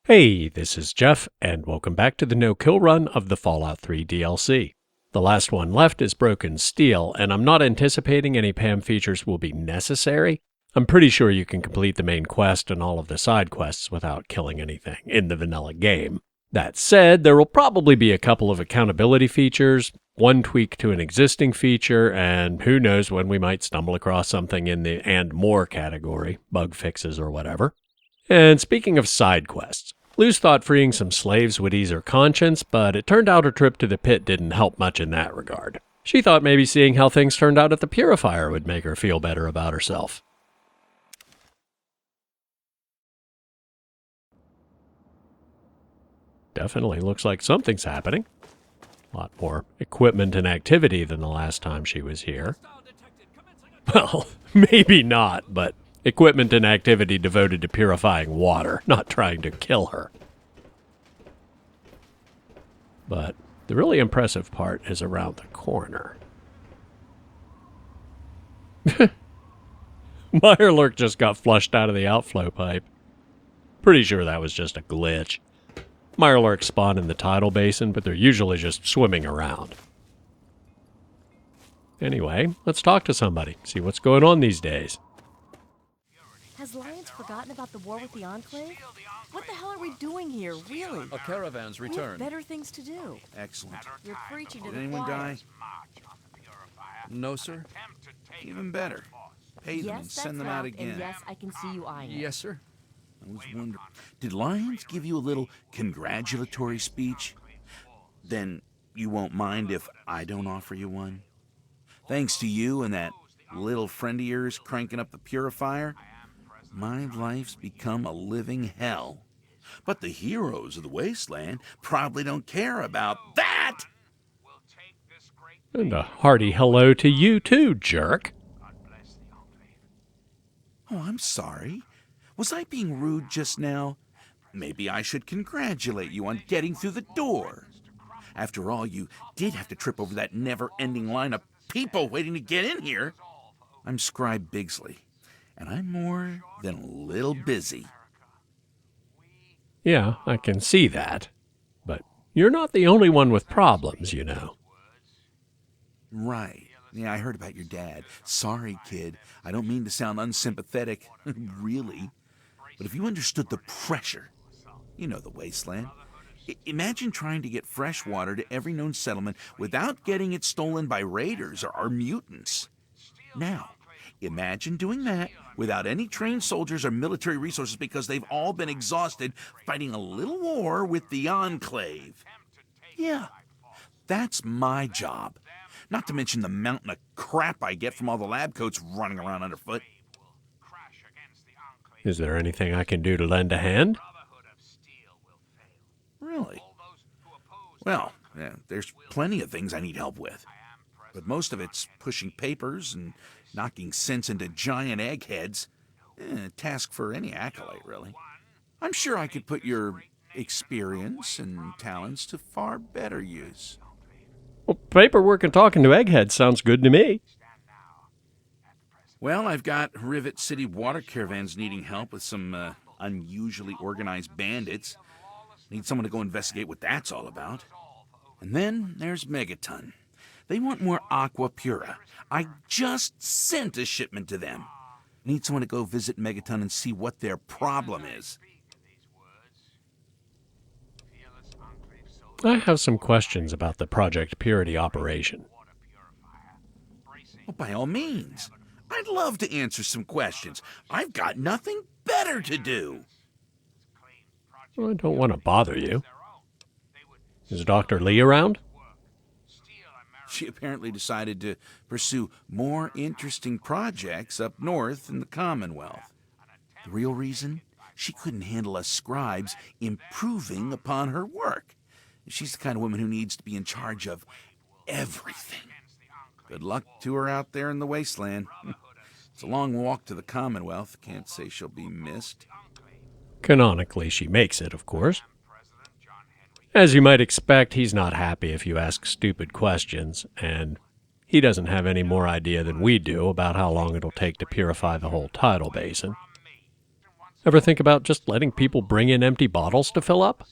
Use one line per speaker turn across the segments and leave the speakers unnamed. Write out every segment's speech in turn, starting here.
Hey, this is Jeff, and welcome back to the no-kill run of the Fallout 3 DLC. The last one left is Broken Steel, and I'm not anticipating any PAM features will be necessary. I'm pretty sure you can complete the main quest and all of the side quests without killing anything in the vanilla game. That said, there will probably be a couple of accountability features, one tweak to an existing feature, and who knows when we might stumble across something in the and more category, bug fixes or whatever. And speaking of side quests, Luz thought freeing some slaves would ease her conscience, but it turned out her trip to the pit didn't help much in that regard. She thought maybe seeing how things turned out at the purifier would make her feel better about herself. Definitely looks like something's happening. A lot more equipment and activity than the last time she was here. Well, maybe not, but equipment and activity devoted to purifying water, not trying to kill her. But the really impressive part is around the corner. Mirelurk just got flushed out of the outflow pipe. Pretty sure that was just a glitch. Mirelurk spawn in the tidal basin, but they're usually just swimming around. Anyway, let's talk to somebody, see what's going on these days.
Has Lyons forgotten about the war with the Enclave? What the hell are we doing here, really?
A caravan's
We
return.
have better things to do.
Excellent.
You're preaching to
Did
the
anyone
choir.
die?
No, sir.
Even better. Pay them and
Yes,
send
that's
them out
right,
again.
and yes, I can see you eyeing it.
Yes, sir.
I was wondering, did Lyons give you a little congratulatory speech? Then you won't mind if I don't offer you one? Thanks to you and that little friend of yours cranking up the purifier, my life's become a living hell. But the heroes of the wasteland probably don't care about that!
And a hearty hello to you too, jerk.
Oh, I'm sorry. Was I being rude just now? Maybe I should congratulate you on getting through the door. After all, you did have to trip over that never-ending line of people waiting to get in here. I'm Scribe Bigsley, and I'm more than a little busy.
Yeah, I can see that. But you're not the only one with problems, you know.
Right. Yeah, I heard about your dad. Sorry, kid. I don't mean to sound unsympathetic, really. But if you understood the pressure, you know the wasteland. Imagine trying to get fresh water to every known settlement without getting it stolen by raiders or mutants. Now, imagine doing that without any trained soldiers or military resources because they've all been exhausted fighting a little war with the Enclave. Yeah, that's my job. Not to mention the mountain of crap I get from all the lab coats running around underfoot.
Is there anything I can do to lend a hand?
Really? Well, yeah, there's plenty of things I need help with. But most of it's pushing papers and knocking sense into giant eggheads. A task for any acolyte, really. I'm sure I could put your experience and talents to far better use.
Well, paperwork and talking to eggheads sounds good to me.
Well, I've got Rivet City water caravans needing help with some unusually organized bandits. Need someone to go investigate what that's all about. And then there's Megaton. They want more Aqua Pura. I just sent a shipment to them. Need someone to go visit Megaton and see what their problem is.
I have some questions about the Project Purity operation.
Well, by all means. I'd love to answer some questions. I've got nothing better to do.
Well, I don't want to bother you. Is Dr. Lee around?
She apparently decided to pursue more interesting projects up north in the Commonwealth. The real reason? She couldn't handle us scribes improving upon her work. She's the kind of woman who needs to be in charge of everything. Good luck to her out there in the wasteland. It's a long walk to the Commonwealth. Can't say she'll be missed.
Canonically, she makes it, of course. As you might expect, he's not happy if you ask stupid questions, and he doesn't have any more idea than we do about how long it'll take to purify the whole tidal basin. Ever think about just letting people bring in empty bottles to fill up?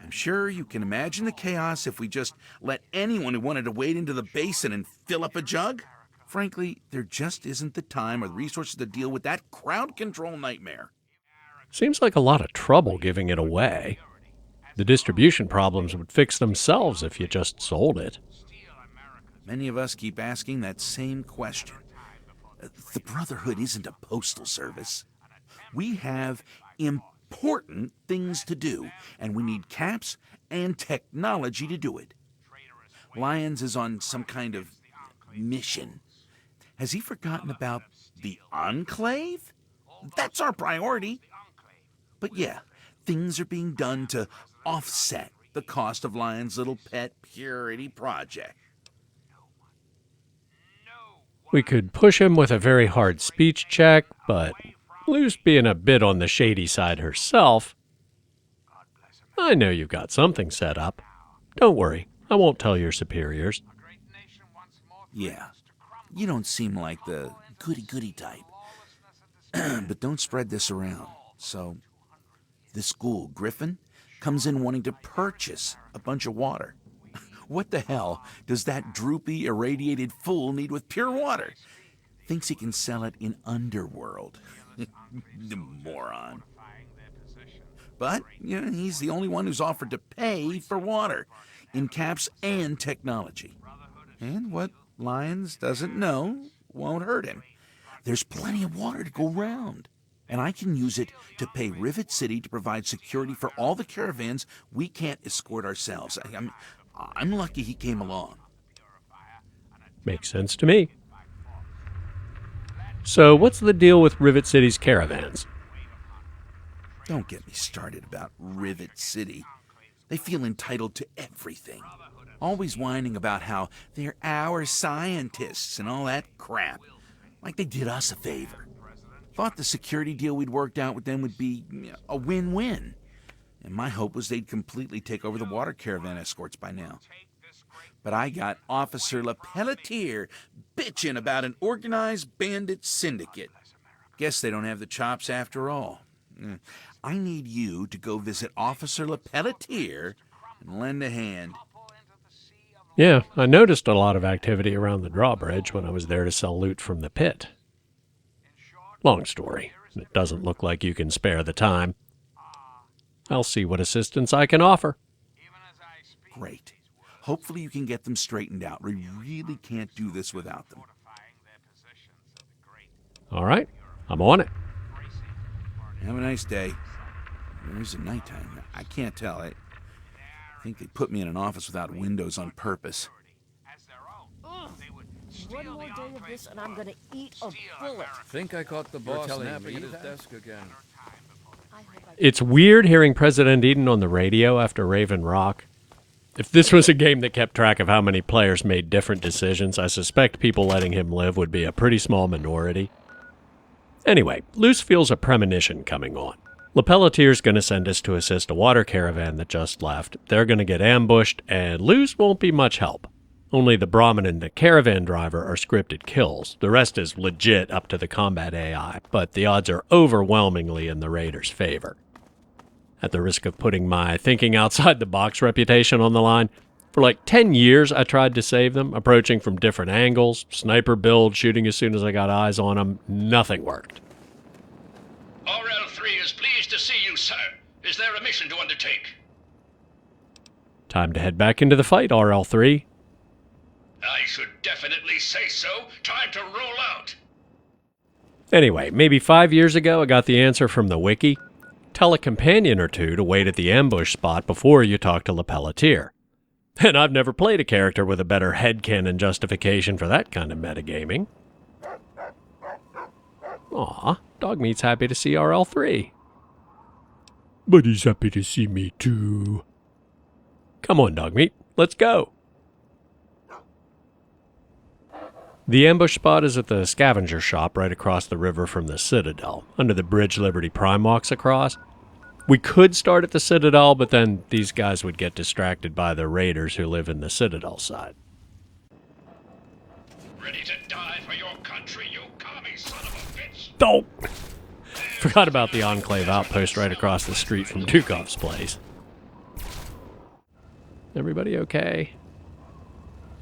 I'm sure you can imagine the chaos if we just let anyone who wanted to wade into the basin and fill up a jug. Frankly, there just isn't the time or the resources to deal with that crowd control nightmare.
Seems like a lot of trouble giving it away. The distribution problems would fix themselves if you just sold it.
Many of us keep asking that same question. The Brotherhood isn't a postal service. We have important things to do, and we need caps and technology to do it. Lyons is on some kind of mission. Has he forgotten about the Enclave? That's our priority. But yeah, things are being done to offset the cost of Lyons' little pet purity project.
We could push him with a very hard speech check, but Luce being a bit on the shady side herself, I know you've got something set up. Don't worry, I won't tell your superiors.
Yeah, you don't seem like the goody-goody type. But don't spread this around. So, this school, Griffin, comes in wanting to purchase a bunch of water. What the hell does that droopy, irradiated fool need with pure water? Thinks he can sell it in Underworld. The moron. But, he's the only one who's offered to pay for water, in caps and technology. And what Lyons doesn't know won't hurt him. There's plenty of water to go round. And I can use it to pay Rivet City to provide security for all the caravans we can't escort ourselves. I'm lucky he came along.
Makes sense to me. So what's the deal with Rivet City's caravans?
Don't get me started about Rivet City. They feel entitled to everything. Always whining about how they're our scientists and all that crap. Like they did us a favor. Thought the security deal we'd worked out with them would be a win-win. And my hope was they'd completely take over the water caravan escorts by now. But I got Officer LePelletier bitching about an organized bandit syndicate. Guess they don't have the chops after all. I need you to go visit Officer LePelletier and lend a hand.
Yeah, I noticed a lot of activity around the drawbridge when I was there to sell loot from the pit. Long story. It doesn't look like you can spare the time. I'll see what assistance I can offer.
Great. Hopefully you can get them straightened out. We really can't do this without them.
All right, I'm on it.
Have a nice day. There's a nighttime. I can't tell. I think they put me in an office without windows on purpose.
One more day of this and I'm gonna eat a bullet.
Think I caught the boss napping at his desk again.
It's weird hearing President Eden on the radio after Raven Rock. If this was a game that kept track of how many players made different decisions, I suspect people letting him live would be a pretty small minority. Anyway, Luce feels a premonition coming on. LePelletier's going to send us to assist a water caravan that just left. They're going to get ambushed, and Luce won't be much help. Only the Brahmin and the caravan driver are scripted kills. The rest is legit up to the combat AI, but the odds are overwhelmingly in the Raiders' favor. At the risk of putting my thinking outside the box reputation on the line, for like 10 years I tried to save them, approaching from different angles, sniper build, shooting as soon as I got eyes on them. Nothing worked.
RL3 is pleased to see you, sir. Is there a mission to undertake?
Time to head back into the fight, RL3.
I should definitely say so. Time to roll out.
Anyway, maybe 5 years ago I got the answer from the wiki. Tell a companion or two to wait at the ambush spot before you talk to LePelletier. And I've never played a character with a better headcanon justification for that kind of metagaming. Aw, Dogmeat's happy to see RL3. But he's happy to see me too. Come on, Dogmeat, let's go. The ambush spot is at the scavenger shop right across the river from the Citadel, under the bridge Liberty Prime walks across. We could start at the Citadel, but then these guys would get distracted by the raiders who live in the Citadel side.
Ready to die for your country, you commie son of a bitch?
Oh! Forgot about the Enclave outpost right across the street from Dukov's place. Everybody okay?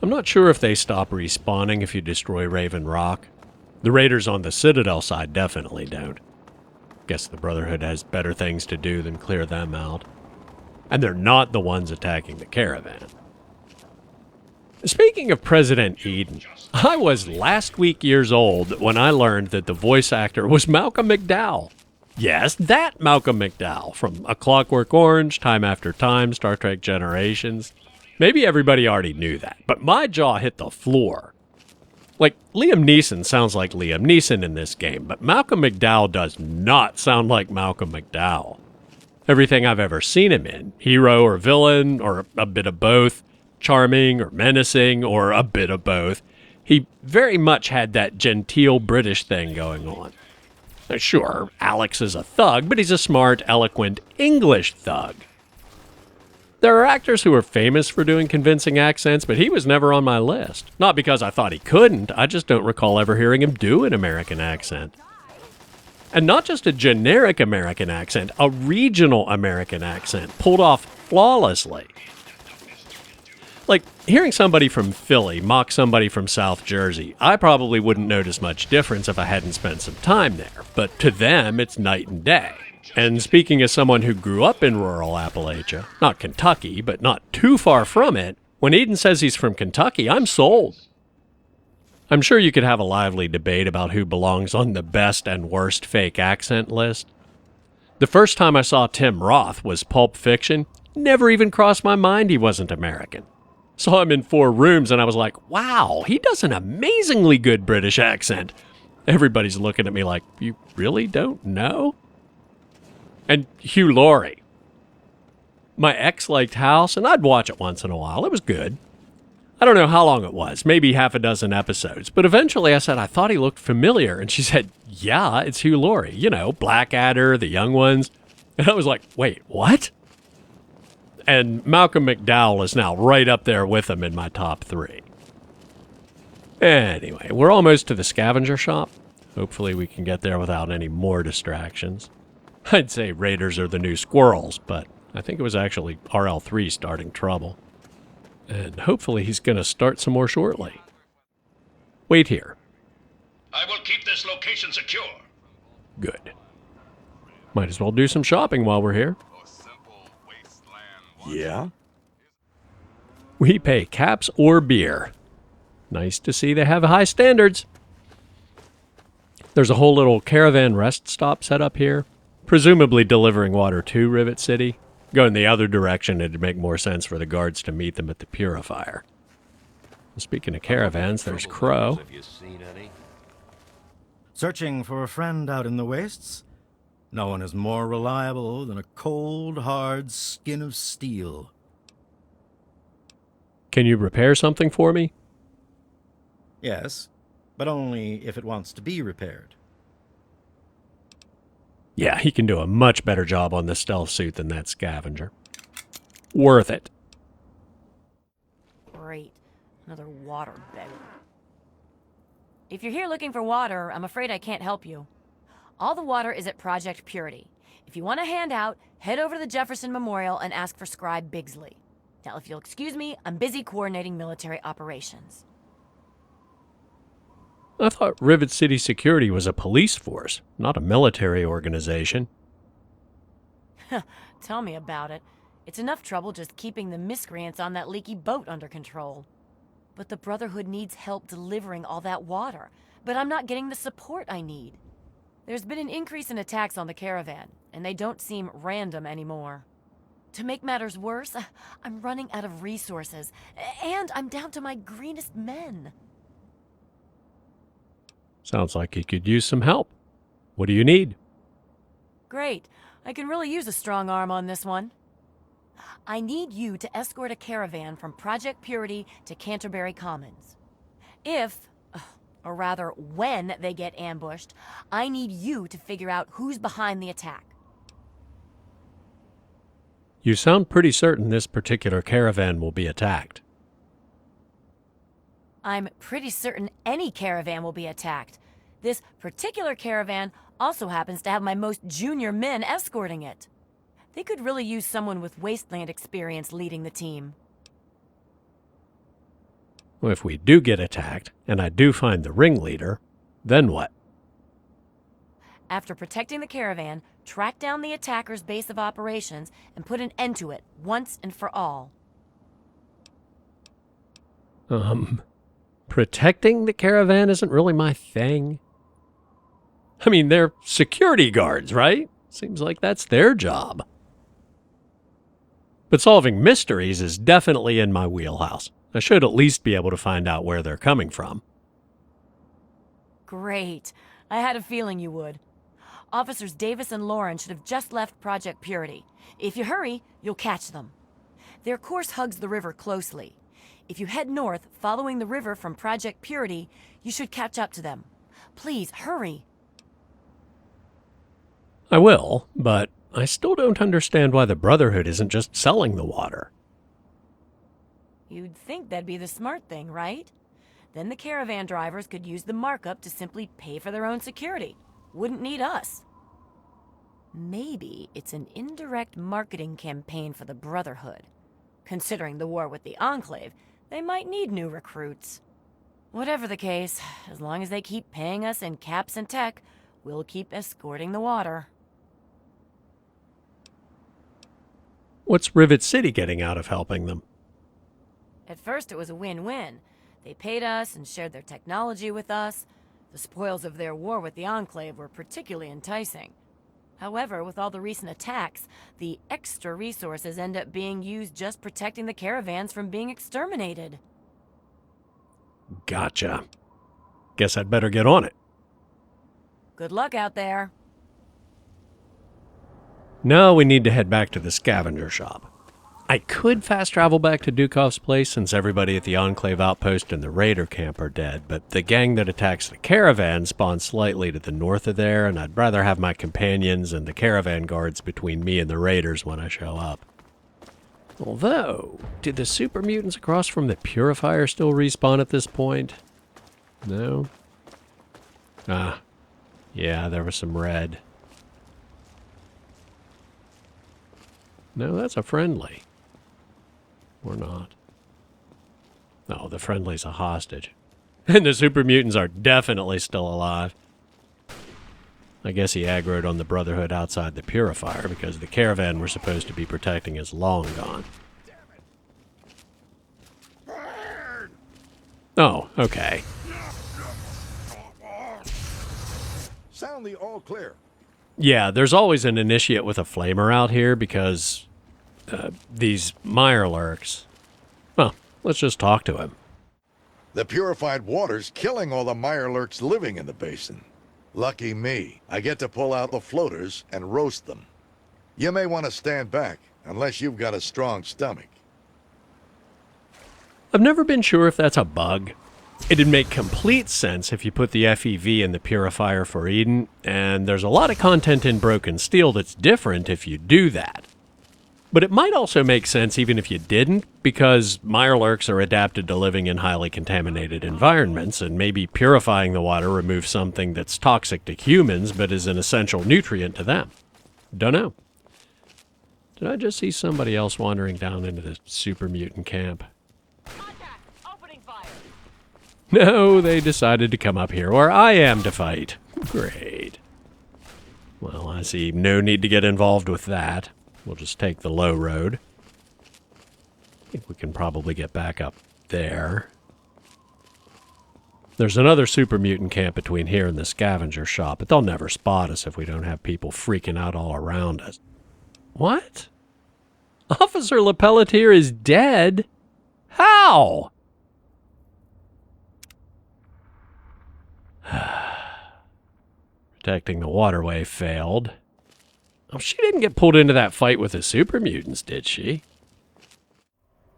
I'm not sure if they stop respawning if you destroy Raven Rock. The raiders on the Citadel side definitely don't. Guess the Brotherhood has better things to do than clear them out. And they're not the ones attacking the caravan. Speaking of President Eden, I was last week years old when I learned that the voice actor was Malcolm McDowell. Yes, that Malcolm McDowell from A Clockwork Orange, Time After Time, Star Trek Generations. Maybe everybody already knew that, but my jaw hit the floor. Like, Liam Neeson sounds like Liam Neeson in this game, but Malcolm McDowell does not sound like Malcolm McDowell. Everything I've ever seen him in, hero or villain, or a bit of both, charming or menacing, or a bit of both, he very much had that genteel British thing going on. Sure, Alex is a thug, but he's a smart, eloquent English thug. There are actors who are famous for doing convincing accents, but he was never on my list. Not because I thought he couldn't, I just don't recall ever hearing him do an American accent. And not just a generic American accent, a regional American accent, pulled off flawlessly. Like, hearing somebody from Philly mock somebody from South Jersey, I probably wouldn't notice much difference if I hadn't spent some time there, but to them, it's night and day. And speaking as someone who grew up in rural Appalachia, not Kentucky, but not too far from it, when Eden says he's from Kentucky, I'm sold. I'm sure you could have a lively debate about who belongs on the best and worst fake accent list. The first time I saw Tim Roth was Pulp Fiction. Never even crossed my mind he wasn't American. Saw him in 4 Rooms and I was like, wow, he does an amazingly good British accent. Everybody's looking at me like, you really don't know? And Hugh Laurie. My ex liked House, and I'd watch it once in a while. It was good. I don't know how long it was, maybe half a dozen episodes, but eventually I said, I thought he looked familiar, and she said, yeah, it's Hugh Laurie. You know, Blackadder, The Young Ones. And I was like, wait, what? And Malcolm McDowell is now right up there with him in my top 3. Anyway, we're almost to the scavenger shop. Hopefully we can get there without any more distractions. I'd say raiders are the new squirrels, but I think it was actually RL3 starting trouble. And hopefully he's going to start some more shortly. Wait here.
I will keep this location secure.
Good. Might as well do some shopping while we're here.
Yeah?
We pay caps or beer. Nice to see they have high standards. There's a whole little caravan rest stop set up here. Presumably delivering water to Rivet City. Going the other direction, it'd make more sense for the guards to meet them at the purifier. Speaking of caravans, there's Crow.
Have you seen any?
Searching for a friend out in the wastes? No one is more reliable than a cold, hard skin of steel.
Can you repair something for me?
Yes, but only if it wants to be repaired.
Yeah, he can do a much better job on the stealth suit than that scavenger. Worth it.
Great. Another water beggar. If you're here looking for water, I'm afraid I can't help you. All the water is at Project Purity. If you want a handout, head over to the Jefferson Memorial and ask for Scribe Bigsley. Now, if you'll excuse me, I'm busy coordinating military operations.
I thought Rivet City Security was a police force, not a military organization.
Tell me about it. It's enough trouble just keeping the miscreants on that leaky boat under control. But the Brotherhood needs help delivering all that water. But I'm not getting the support I need. There's been an increase in attacks on the caravan, and they don't seem random anymore. To make matters worse, I'm running out of resources, and I'm down to my greenest men.
Sounds like you could use some help. What do you need?
Great. I can really use a strong arm on this one. I need you to escort a caravan from Project Purity to Canterbury Commons. If, or rather when they get ambushed, I need you to figure out who's behind the attack.
You sound pretty certain this particular caravan will be attacked.
I'm pretty certain any caravan will be attacked. This particular caravan also happens to have my most junior men escorting it. They could really use someone with wasteland experience leading the team.
Well, if we do get attacked, and I do find the ringleader, then what?
After protecting the caravan, track down the attacker's base of operations and put an end to it once and for all.
Protecting the caravan isn't really my thing. I mean, they're security guards, right? Seems like that's their job. But solving mysteries is definitely in my wheelhouse. I should at least be able to find out where they're coming from.
Great. I had a feeling you would. Officers Davis and Lauren should have just left Project Purity. If you hurry, you'll catch them. Their course hugs the river closely. If you head north, following the river from Project Purity, you should catch up to them. Please, hurry.
I will, but I still don't understand why the Brotherhood isn't just selling the water.
You'd think that'd be the smart thing, right? Then the caravan drivers could use the markup to simply pay for their own security. Wouldn't need us. Maybe it's an indirect marketing campaign for the Brotherhood. Considering the war with the Enclave, they might need new recruits. Whatever the case, as long as they keep paying us in caps and tech, we'll keep escorting the water.
What's Rivet City getting out of helping them?
At first it was a win-win. They paid us and shared their technology with us. The spoils of their war with the Enclave were particularly enticing. However, with all the recent attacks, the extra resources end up being used just protecting the caravans from being exterminated.
Gotcha. Guess I'd better get on it.
Good luck out there.
Now we need to head back to the scavenger shop. I could fast travel back to Dukov's place since everybody at the Enclave outpost and the Raider camp are dead, but the gang that attacks the caravan spawns slightly to the north of there, and I'd rather have my companions and the caravan guards between me and the Raiders when I show up. Although, do the super mutants across from the Purifier still respawn at this point? No? Ah, yeah, there was some red. No, that's a friendly. Or not. No, the friendly's a hostage. And the super mutants are definitely still alive. I guess he aggroed on the Brotherhood outside the Purifier because the caravan we're supposed to be protecting is long gone. Oh, okay.
Sound the all clear.
Yeah, there's always an initiate with a flamer out here because these Mirelurks. Well, let's just talk to him.
The purified water's killing all the Mirelurks living in the basin. Lucky me, I get to pull out the floaters and roast them. You may want to stand back, unless you've got a strong stomach.
I've never been sure if that's a bug. It'd make complete sense if you put the FEV in the Purifier for Eden, and there's a lot of content in Broken Steel that's different if you do that. But it might also make sense even if you didn't, because Mirelurks are adapted to living in highly contaminated environments, and maybe purifying the water removes something that's toxic to humans but is an essential nutrient to them. Dunno. Did I just see somebody else wandering down into the super mutant camp?
Contact! Opening fire!
No, they decided to come up here where I am to fight. Great. Well, I see no need to get involved with that. We'll just take the low road. I think we can probably get back up there. There's another super mutant camp between here and the scavenger shop, but they'll never spot us if we don't have people freaking out all around us. What? Officer LePelletier is dead? How? Protecting the waterway failed. Oh, she didn't get pulled into that fight with the super mutants, did she?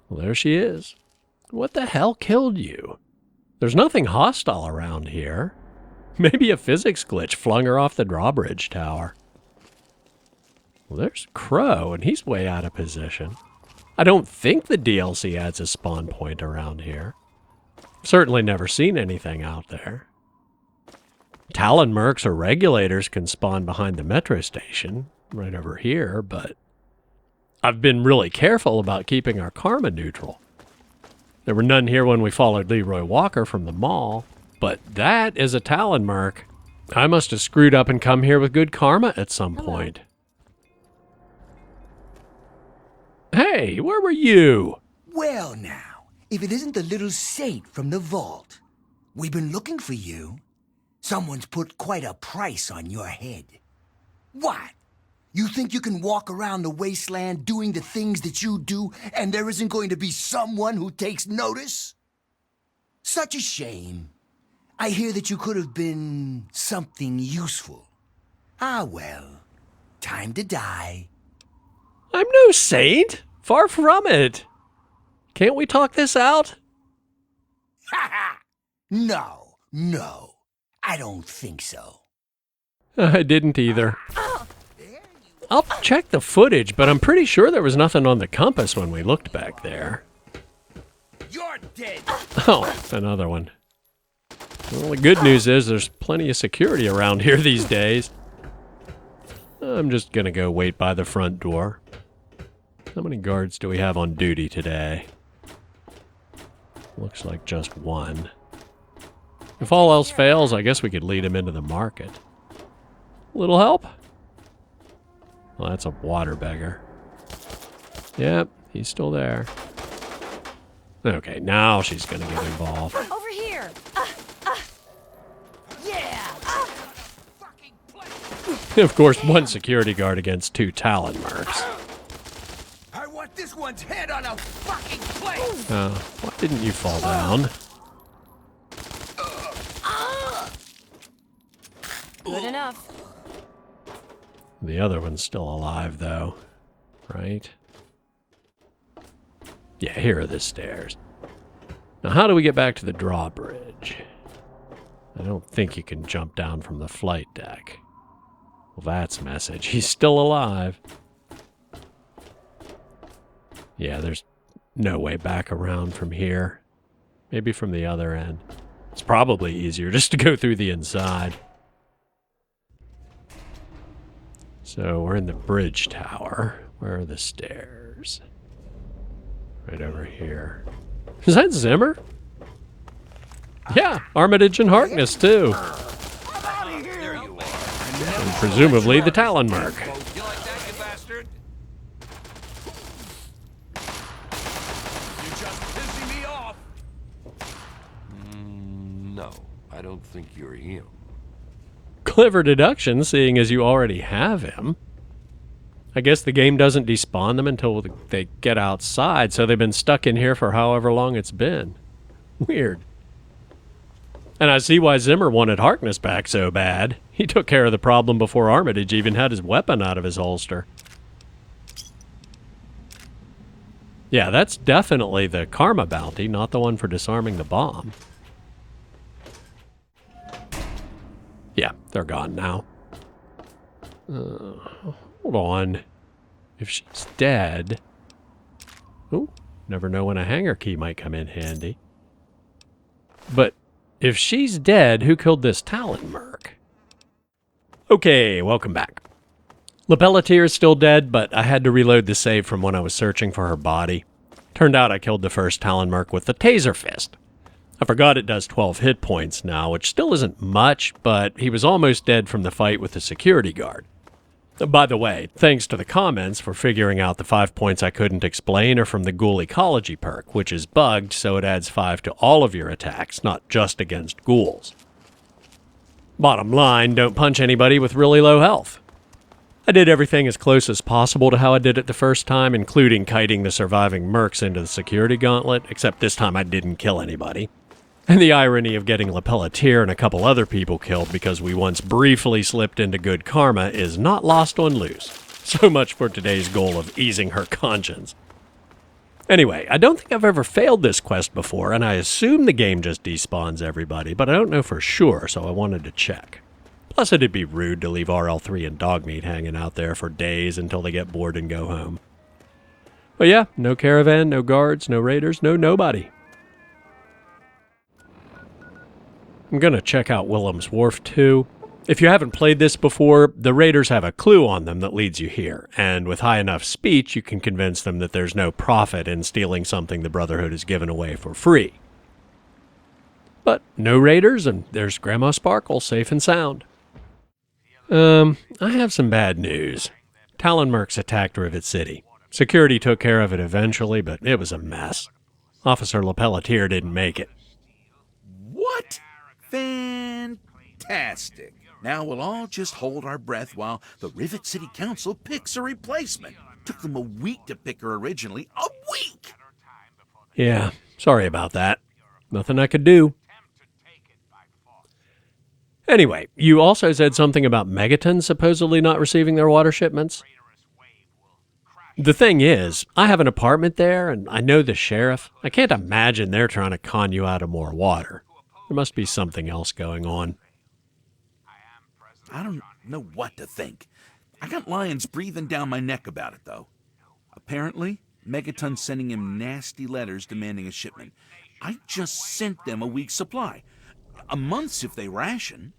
Well, there she is. What the hell killed you? There's nothing hostile around here. Maybe a physics glitch flung her off the drawbridge tower. Well, there's Crow, and he's way out of position. I don't think the DLC adds a spawn point around here. Certainly never seen anything out there. Talon mercs or regulators can spawn behind the metro station, right over here, but I've been really careful about keeping our karma neutral. There were none here when we followed Leroy Walker from the mall, but that is a Talon merc. I must have screwed up and come here with good karma at some point. Hey, where were you?
Well now, if it isn't the little saint from the vault. We've been looking for you. Someone's put quite a price on your head. What? You think you can walk around the wasteland doing the things that you do, and there isn't going to be someone who takes notice? Such a shame. I hear that you could have been something useful. Ah well, time to die.
I'm no saint. Far from it. Can't we talk this out?
Ha ha! No, I don't think so.
I didn't either. I'll check the footage, but I'm pretty sure there was nothing on the compass when we looked back there.
You're dead!
Oh, another one. Well, the good news is there's plenty of security around here these days. I'm just gonna go wait by the front door. How many guards do we have on duty today? Looks like just one. If all else fails, I guess we could lead him into the market. Little help? Well, that's a water beggar. Yep, he's still there. Okay, now she's gonna get involved.
Over here! Yeah!
Of course, one security guard against 2 Talon mercs.
I want this one's head on a fucking plate!
Why didn't you fall down?
Good enough.
The other one's still alive, though. Right? Yeah, here are the stairs. Now, how do we get back to the drawbridge? I don't think you can jump down from the flight deck. Well, that's a message. He's still alive. Yeah, there's no way back around from here. Maybe from the other end. It's probably easier just to go through the inside. So we're in the bridge tower. Where are the stairs? Right over here. Is that Zimmer? Yeah, Armitage and Harkness too.
There you are.
And presumably the Talon merc.
You like that, you bastard? You're just pissing me off. No, I don't think you're him.
Clever deduction, seeing as you already have him. I guess the game doesn't despawn them until they get outside, so they've been stuck in here for however long it's been. Weird. And I see why Zimmer wanted Harkness back so bad. He took care of the problem before Armitage even had his weapon out of his holster. Yeah, that's definitely the karma bounty, not the one for disarming the bomb. Yeah, they're gone now. Hold on. If she's dead... Oh, never know when a hanger key might come in handy. But if she's dead, who killed this Talon merc? Okay, welcome back. Lepelletier is still dead, but I had to reload the save from when I was searching for her body. Turned out I killed the first Talon merc with the taser fist. I forgot it does 12 hit points now, which still isn't much, but he was almost dead from the fight with the security guard. By the way, thanks to the comments for figuring out the 5 points I couldn't explain are from the Ghoul Ecology perk, which is bugged so it adds 5 to all of your attacks, not just against ghouls. Bottom line, don't punch anybody with really low health. I did everything as close as possible to how I did it the first time, including kiting the surviving mercs into the security gauntlet, except this time I didn't kill anybody. And the irony of getting Lepelletier and a couple other people killed because we once briefly slipped into good karma is not lost on Luce. So much for today's goal of easing her conscience. Anyway, I don't think I've ever failed this quest before, and I assume the game just despawns everybody, but I don't know for sure, so I wanted to check. Plus, it'd be rude to leave RL3 and Dogmeat hanging out there for days until they get bored and go home. But yeah, no caravan, no guards, no raiders, no nobody. I'm going to check out Willem's Wharf too. If you haven't played this before, the raiders have a clue on them that leads you here, and with high enough speech you can convince them that there's no profit in stealing something the Brotherhood has given away for free. But no raiders, and there's Grandma Sparkle safe and sound. I have some bad news. Talon Mercs attacked Rivet City. Security took care of it eventually, but it was a mess. Officer LePelletier didn't make it.
What? Fantastic. Now we'll all just hold our breath while the Rivet City Council picks a replacement. Took them a week to pick her originally. A week!
Yeah, sorry about that. Nothing I could do. Anyway, you also said something about Megaton supposedly not receiving their water shipments. The thing is, I have an apartment there, and I know the sheriff. I can't imagine they're trying to con you out of more water. There must be something else going on.
I don't know what to think. I got lions breathing down my neck about it, though. Apparently, Megaton's sending him nasty letters demanding a shipment. I just sent them a week's supply. A month's if they ration.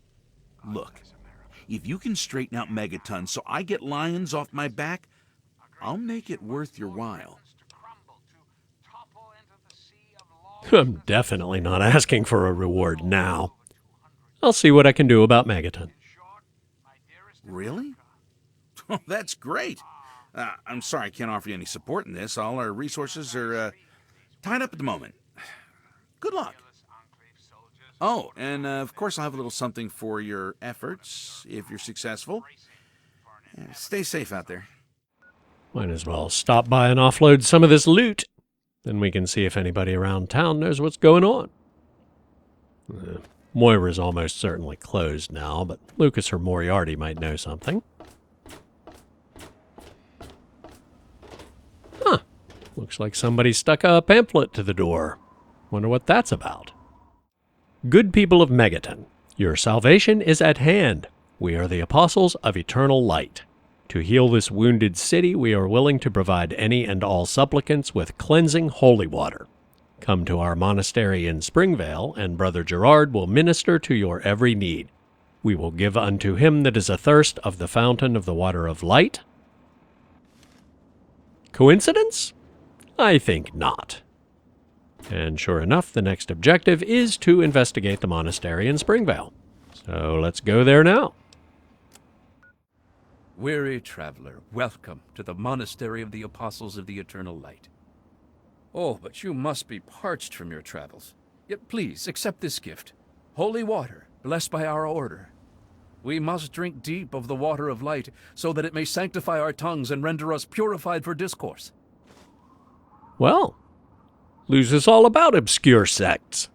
Look, if you can straighten out Megaton so I get lions off my back, I'll make it worth your while.
I'm definitely not asking for a reward now. I'll see what I can do about Megaton.
Really? Oh, that's great. I'm sorry I can't offer you any support in this. All our resources are tied up at the moment. Good luck. Oh, and of course I'll have a little something for your efforts, if you're successful. Stay safe out there.
Might as well stop by and offload some of this loot. Then we can see if anybody around town knows what's going on. Moira's almost certainly closed now, but Lucas or Moriarty might know something. Huh. Looks like somebody stuck a pamphlet to the door. Wonder what that's about. Good people of Megaton, your salvation is at hand. We are the apostles of eternal light. To heal this wounded city, we are willing to provide any and all supplicants with cleansing holy water. Come to our monastery in Springvale, and Brother Gerard will minister to your every need. We will give unto him that is athirst of the fountain of the water of light. Coincidence? I think not. And sure enough, the next objective is to investigate the monastery in Springvale. So let's go there now.
Weary traveler, welcome to the Monastery of the Apostles of the Eternal Light. Oh, but you must be parched from your travels. Yet please, accept this gift. Holy water, blessed by our order. We must drink deep of the water of light, so that it may sanctify our tongues and render us purified for discourse.
Well, lose us all about obscure sects.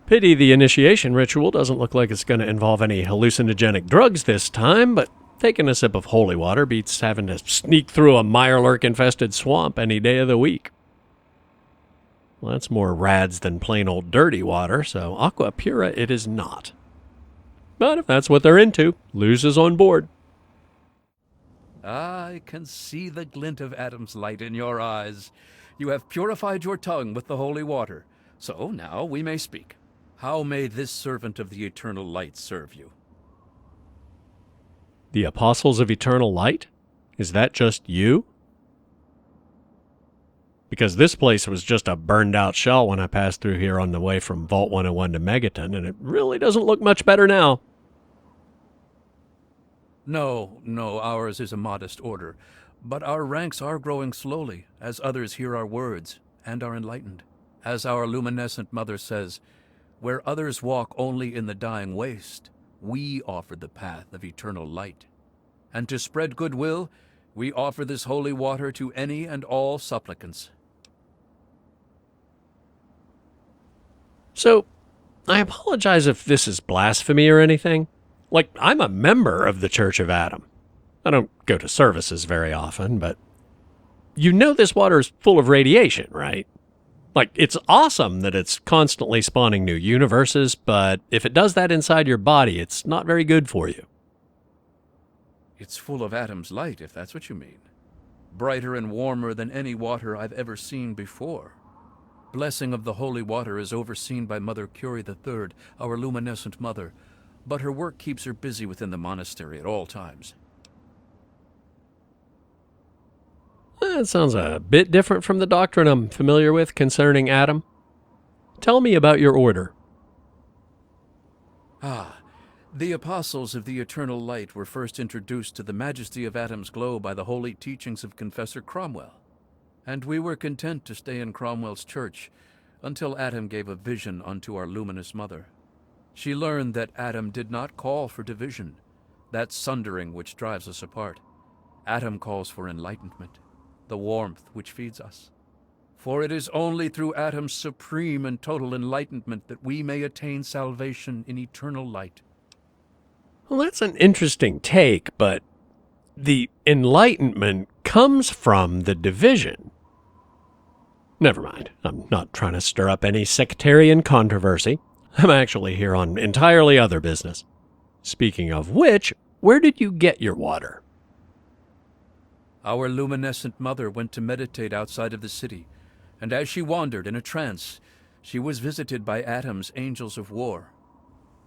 Pity the initiation ritual doesn't look like it's going to involve any hallucinogenic drugs this time, but taking a sip of holy water beats having to sneak through a mirelurk-infested swamp any day of the week. Well, that's more rads than plain old dirty water, so aqua pura it is not. But if that's what they're into, Luz is on board.
I can see the glint of Adam's light in your eyes. You have purified your tongue with the holy water. So now we may speak. How may this servant of the eternal light serve you?
The Apostles of Eternal Light? Is that just you? Because this place was just a burned-out shell when I passed through here on the way from Vault 101 to Megaton, and it really doesn't look much better now.
No, ours is a modest order. But our ranks are growing slowly, as others hear our words and are enlightened. As our luminescent mother says, where others walk only in the dying waste, we offer the path of eternal light. And to spread goodwill, we offer this holy water to any and all supplicants.
So, I apologize if this is blasphemy or anything. Like, I'm a member of the Church of Adam. I don't go to services very often, but you know this water is full of radiation, right? Like, it's awesome that it's constantly spawning new universes, but if it does that inside your body, it's not very good for you.
It's full of Adam's light, if that's what you mean. Brighter and warmer than any water I've ever seen before. Blessing of the holy water is overseen by Mother Curie III, our luminescent mother, but her work keeps her busy within the monastery at all times.
That sounds a bit different from the doctrine I'm familiar with concerning Adam. Tell me about your order.
The apostles of the eternal light were first introduced to the majesty of Adam's glow by the holy teachings of Confessor Cromwell, and we were content to stay in Cromwell's church until Adam gave a vision unto our luminous mother. She learned that Adam did not call for division, that sundering which drives us apart. Adam calls for enlightenment, the warmth which feeds us. For it is only through Adam's supreme and total enlightenment that we may attain salvation in eternal light.
Well, that's an interesting take, but the enlightenment comes from the division. Never mind. I'm not trying to stir up any sectarian controversy. I'm actually here on entirely other business. Speaking of which, where did you get your water?
Our luminescent mother went to meditate outside of the city, and as she wandered in a trance, she was visited by Adam's angels of war.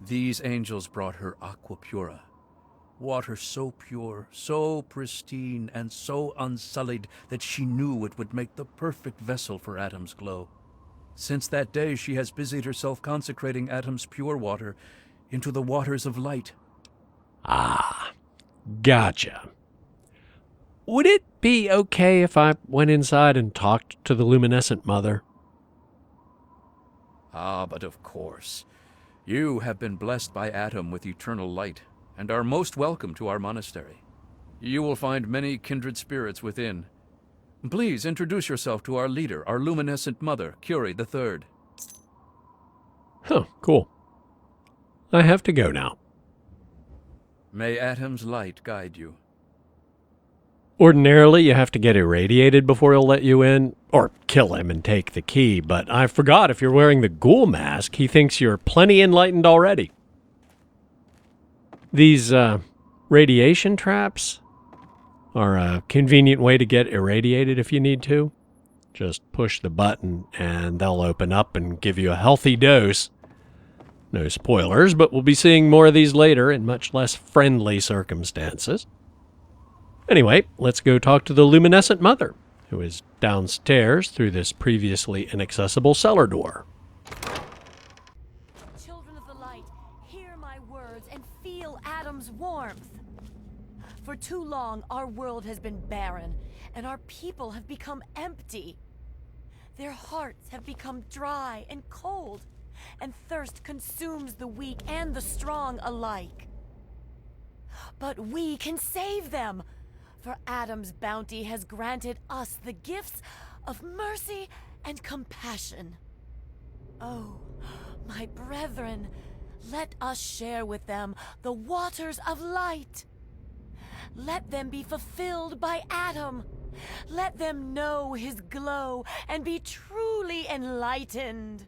These angels brought her aqua pura, water so pure, so pristine, and so unsullied that she knew it would make the perfect vessel for Adam's glow. Since that day, she has busied herself consecrating Adam's pure water into the waters of light.
Ah, gotcha. Would it be okay if I went inside and talked to the luminescent mother?
But of course. You have been blessed by Adam with eternal light, and are most welcome to our monastery. You will find many kindred spirits within. Please introduce yourself to our leader, our luminescent mother, Curie III.
Huh, cool. I have to go now.
May Adam's light guide you.
Ordinarily, you have to get irradiated before he'll let you in, or kill him and take the key, but I forgot if you're wearing the ghoul mask, he thinks you're plenty enlightened already. These, radiation traps are a convenient way to get irradiated if you need to. Just push the button and they'll open up and give you a healthy dose. No spoilers, but we'll be seeing more of these later in much less friendly circumstances. Anyway, let's go talk to the luminescent mother, who is downstairs through this previously inaccessible cellar door.
Children of the light, hear my words and feel Adam's warmth. For too long, our world has been barren, and our people have become empty. Their hearts have become dry and cold, and thirst consumes the weak and the strong alike. But we can save them, for Adam's bounty has granted us the gifts of mercy and compassion. Oh, my brethren, let us share with them the waters of light. Let them be fulfilled by Adam. Let them know his glow and be truly enlightened.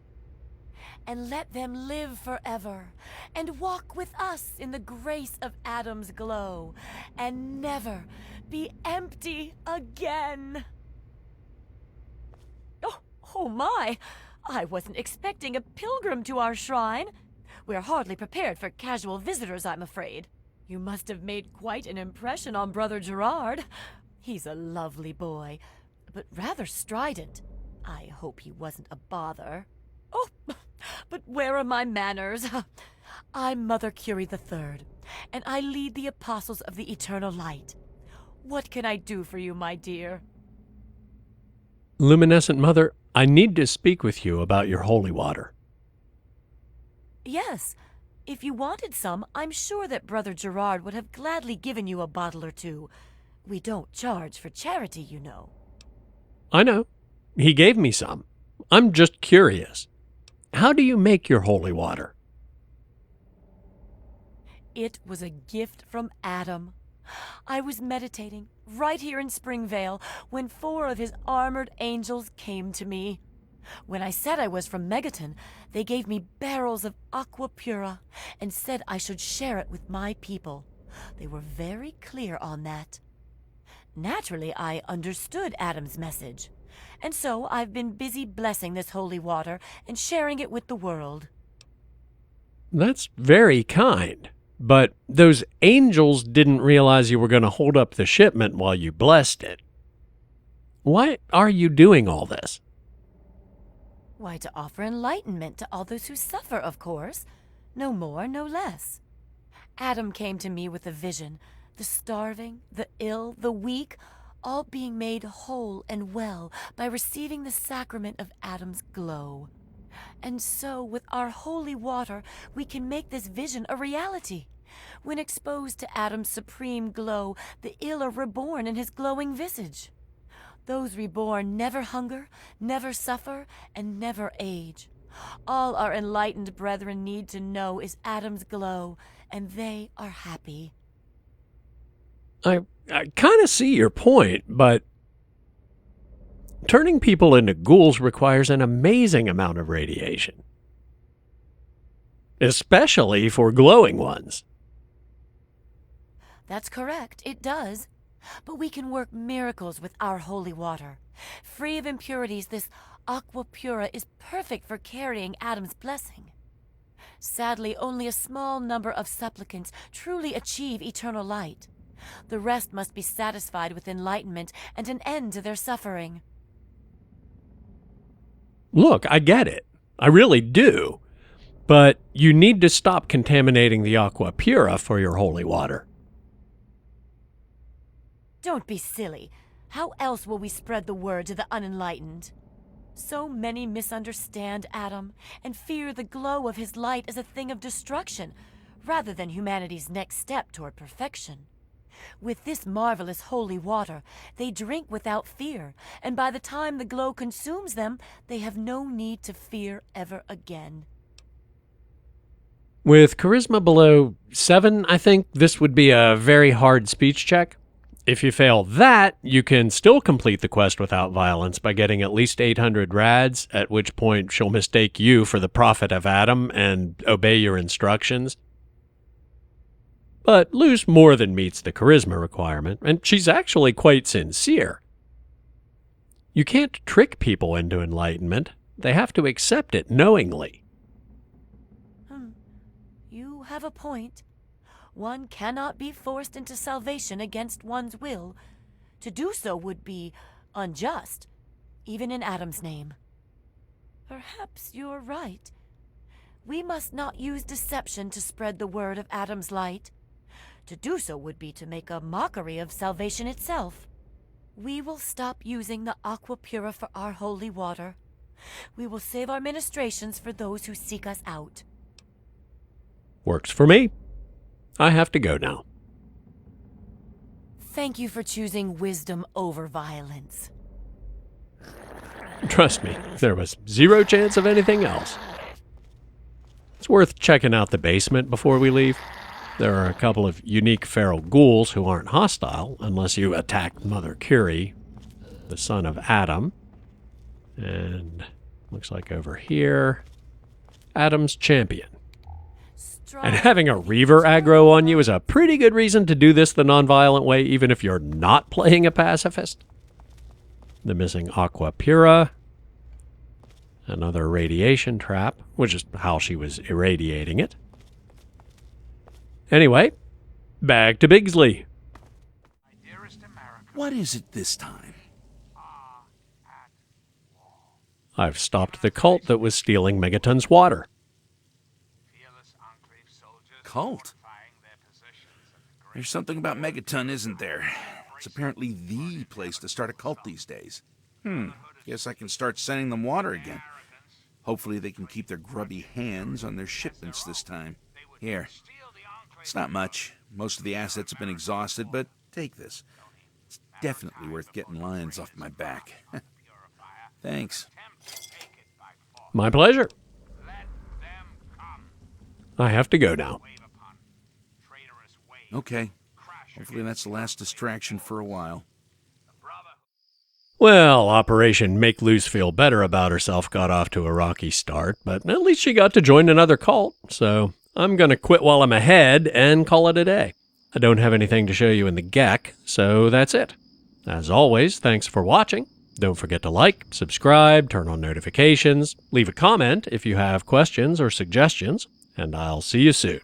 And let them live forever and walk with us in the grace of Adam's glow and never be empty again. Oh my! I wasn't expecting a pilgrim to our shrine. We're hardly prepared for casual visitors, I'm afraid. You must have made quite an impression on Brother Gerard. He's a lovely boy, but rather strident. I hope he wasn't a bother. Oh, but where are my manners? I'm Mother Curie III, and I lead the Apostles of the Eternal Light. What can I do for you, my dear?
Luminescent Mother, I need to speak with you about your holy water.
Yes. If you wanted some, I'm sure that Brother Gerard would have gladly given you a bottle or two. We don't charge for charity, you know.
I know. He gave me some. I'm just curious. How do you make your holy water?
It was a gift from Adam. I was meditating right here in Springvale when 4 of his armored angels came to me. When I said I was from Megaton, they gave me barrels of aqua pura and said I should share it with my people. They were very clear on that. Naturally, I understood Adam's message. And so I've been busy blessing this holy water and sharing it with the world.
That's very kind. But those angels didn't realize you were going to hold up the shipment while you blessed it. Why are you doing all this?
Why, to offer enlightenment to all those who suffer, of course. No more, no less. Adam came to me with a vision. The starving, the ill, the weak, all being made whole and well by receiving the sacrament of Adam's glow. And so, with our holy water, we can make this vision a reality. When exposed to Adam's supreme glow, the ill are reborn in his glowing visage. Those reborn never hunger, never suffer, and never age. All our enlightened brethren need to know is Adam's glow, and they are happy.
I kind of see your point, but turning people into ghouls requires an amazing amount of radiation. Especially for glowing ones.
That's correct, it does. But we can work miracles with our holy water. Free of impurities, this aqua pura is perfect for carrying Adam's blessing. Sadly, only a small number of supplicants truly achieve eternal light. The rest must be satisfied with enlightenment and an end to their suffering.
Look, I get it. I really do. But you need to stop contaminating the aqua pura for your holy water.
Don't be silly. How else will we spread the word to the unenlightened? So many misunderstand Adam and fear the glow of his light as a thing of destruction, rather than humanity's next step toward perfection. With this marvelous holy water, they drink without fear, and by the time the glow consumes them, they have no need to fear ever again.
With charisma below 7, I think this would be a very hard speech check. If you fail that, you can still complete the quest without violence by getting at least 800 rads, at which point she'll mistake you for the prophet of Adam and obey your instructions. But Luz more than meets the charisma requirement, and she's actually quite sincere. You can't trick people into enlightenment. They have to accept it knowingly.
You have a point. One cannot be forced into salvation against one's will. To do so would be unjust, even in Adam's name. Perhaps you're right. We must not use deception to spread the word of Adam's light. To do so would be to make a mockery of salvation itself. We will stop using the aqua pura for our holy water. We will save our ministrations for those who seek us out.
Works for me. I have to go now.
Thank you for choosing wisdom over violence.
Trust me, there was zero chance of anything else. It's worth checking out the basement before we leave. There are a couple of unique feral ghouls who aren't hostile unless you attack Mother Curie, the son of Adam. And looks like over here, Adam's champion. And having a Reaver aggro on you is a pretty good reason to do this the non-violent way, even if you're not playing a pacifist. The missing aqua pura. Another radiation trap, which is how she was irradiating it. Anyway, back to Bigsley.
What is it this time?
I've stopped the cult that was stealing Megaton's water.
Cult? There's something about Megaton, isn't there? It's apparently the place to start a cult these days. Guess I can start sending them water again. Hopefully they can keep their grubby hands on their shipments this time. Here. It's not much. Most of the assets have been exhausted, but take this. It's definitely worth getting lions off my back. Thanks.
My pleasure. I have to go now.
Okay. Hopefully that's the last distraction for a while.
Well, Operation Make Luz Feel Better About Herself got off to a rocky start, but at least she got to join another cult, so I'm going to quit while I'm ahead and call it a day. I don't have anything to show you in the GEC, so that's it. As always, thanks for watching. Don't forget to like, subscribe, turn on notifications, leave a comment if you have questions or suggestions, and I'll see you soon.